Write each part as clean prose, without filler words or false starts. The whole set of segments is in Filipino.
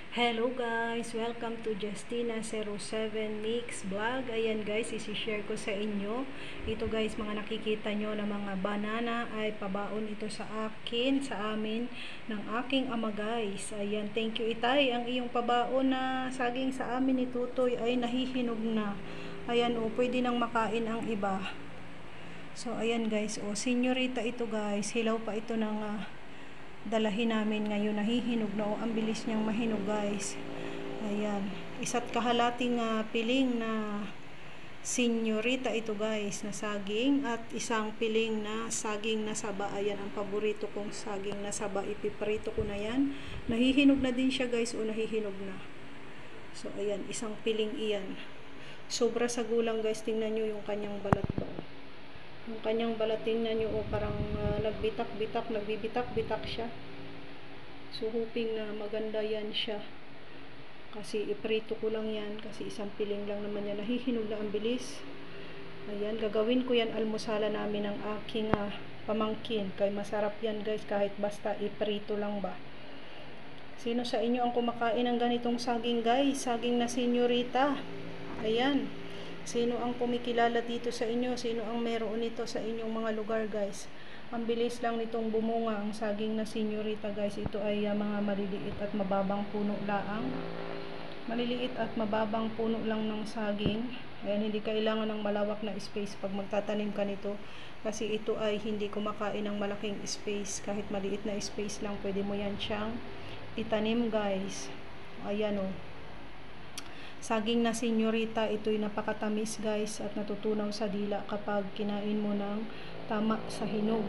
Hello guys! Welcome to Justina07 Mix Vlog. Ayan guys, isi-share ko sa inyo. Ito guys, mga nakikita nyo na mga banana ay pabaon ito sa akin, sa amin, ng aking ama guys. Ayan, thank you itay. Ang iyong pabaon na saging sa amin ni Tutoy ay nahihinog na. Ayan o, pwede nang makain ang iba. So ayan guys, o senyorita ito guys. Hilaw pa ito ng dalahin namin ngayon, nahihinog na ang bilis niyang mahinog guys. Ayan, isa't kahalating piling na senyorita ito guys na saging, at isang piling na saging na saba. Ayan ang paborito kong saging na saba, ipiprito ko na yan. Nahihinog na din siya guys, o nahihinog na. So ayan, isang piling iyan, sobra sa gulang guys. Tingnan nyo yung kanyang balat ba, yung kanyang balat, tingnan nyo, parang nagbibitak-bitak siya. So hoping na maganda yan siya, kasi iprito ko lang yan, kasi isang piling lang naman yan. Nahihinog na ang bilis. Ayan, gagawin ko yan almusala namin ng aking pamangkin, kay masarap yan guys, kahit basta iprito lang ba. Sino sa inyo ang kumakain ng ganitong saging guys, saging na senyorita? Ayan, sino ang kumikilala dito sa inyo? Sino ang meron nito sa inyong mga lugar guys? Ang bilis lang nitong bumunga ang saging na senyorita guys. Ito ay mga maliliit at mababang puno laang. Maliliit at mababang puno lang ng saging. Ayan, hindi kailangan ng malawak na space pag magtatanim ka nito, kasi ito ay hindi kumakain ng malaking space. Kahit maliit na space lang, pwede mo yan siyang itanim guys. Ayan o, saging na senyorita, ito'y napakatamis guys, at natutunaw sa dila kapag kinain mo ng tama sa hinog.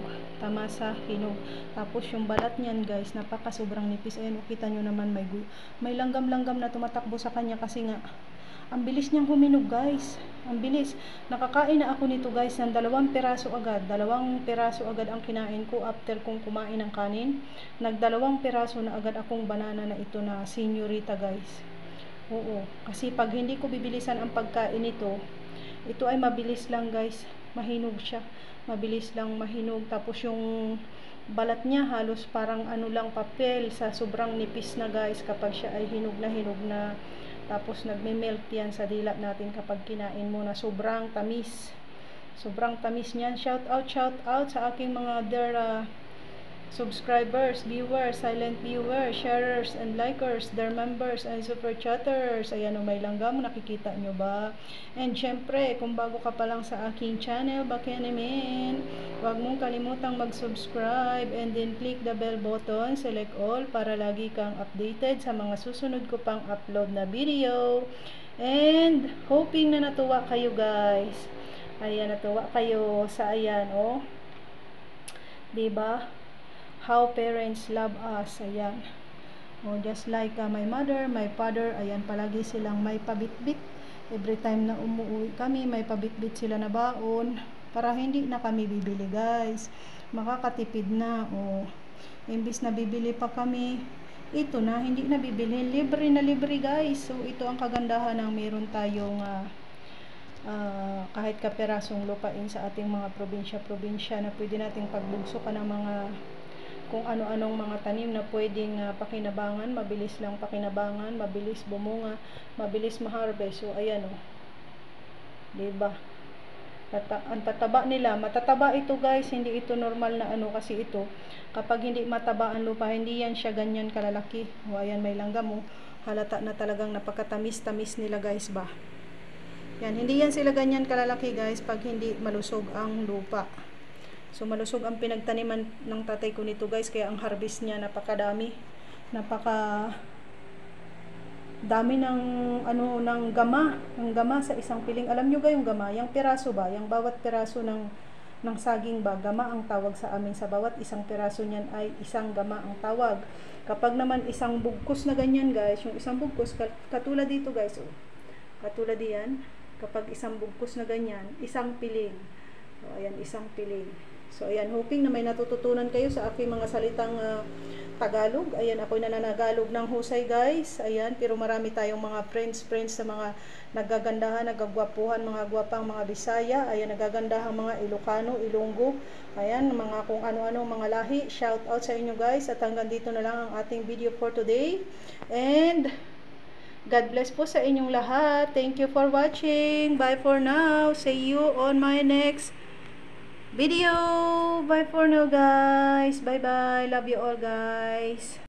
Tapos yung balat niyan guys, napaka sobrang nipis. Ayan, kita nyo naman, may langgam-langgam na tumatakbo sa kanya, kasi nga ang bilis niyang huminog guys. Ang bilis. Nakakain na ako nito guys ng 2 piraso agad. 2 piraso agad ang kinain ko after kong kumain ng kanin. 2 piraso na agad akong banana na ito na senyorita guys. Oo, kasi pag hindi ko bibilisan ang pagkain nito, ito ay mabilis lang guys mahinog siya. Mabilis lang mahinog. Tapos yung balat niya halos parang ano lang, papel, sa sobrang nipis na guys kapag siya ay hinog na. Tapos nagme-melt yan sa dila natin kapag kinain mo, na sobrang tamis. Sobrang tamis niyan. Shout out sa aking mga dear subscribers, viewers, silent viewers, sharers, and likers, their members, and super chatters. Ayan o, may langgam, nakikita nyo ba? And syempre, kung bago ka pa lang sa aking channel, baka naman, huwag mong kalimutang mag-subscribe, and then click the bell button, select all, para lagi kang updated sa mga susunod ko pang upload na video. And hoping na natuwa kayo guys. Ayan, natuwa kayo sa ayan o, diba? How parents love us. Ayan. O, just like my mother, my father, ayan, palagi silang may pabitbit. Every time na umuwi kami, may pabitbit sila na baon, para hindi na kami bibili guys. Makakatipid na. O, imbis na bibili pa kami, ito na, hindi na bibili. Libre na libre guys. So, ito ang kagandahan ng meron tayong kahit kaperasong lupain sa ating mga probinsya na pwede nating pagbugsukan ng mga kung ano-anong mga tanim na pwedeng pakinabangan. Mabilis lang pakinabangan, mabilis bumunga, mabilis ma-harvest. So ayan o, diba? Ang tataba nila, matataba ito guys, hindi ito normal na ano, kasi ito kapag hindi mataba ang lupa, hindi yan siya ganyan kalalaki. O ayan, may langgam o, halata na talagang napakatamis-tamis nila guys ba. Yan, hindi yan sila ganyan kalalaki guys pag hindi malusog ang lupa. So malusog ang pinagtaniman ng tatay ko nito guys, kaya ang harvest niya napakadami. Dami ng ano, ng gama sa isang piling. Alam nyo yung gama, yung piraso ba, yung bawat piraso ng saging ba, gama ang tawag sa amin. Sa bawat isang piraso niyan ay isang gama ang tawag. Kapag naman isang bugkos na ganyan guys, yung isang bugkos katulad dito guys, oh. Katulad diyan, kapag isang bugkos na ganyan, isang piling. So ayan, isang piling. So, ayan, hoping na may natututunan kayo sa aking mga salitang Tagalog. Ayan, ako'y nananagalog ng husay, guys. Ayan, pero marami tayong mga friends sa mga nagagandahan, nagagwapuhan, mga gwapang mga Bisaya. Ayan, nagagandahan mga Ilocano, Ilonggo. Ayan, mga kung ano-ano mga lahi. Shout out sa inyo, guys. At hanggang dito na lang ang ating video for today. And God bless po sa inyong lahat. Thank you for watching. Bye for now. See you on my next video. Bye for now, guys. Bye bye. Love you all, guys.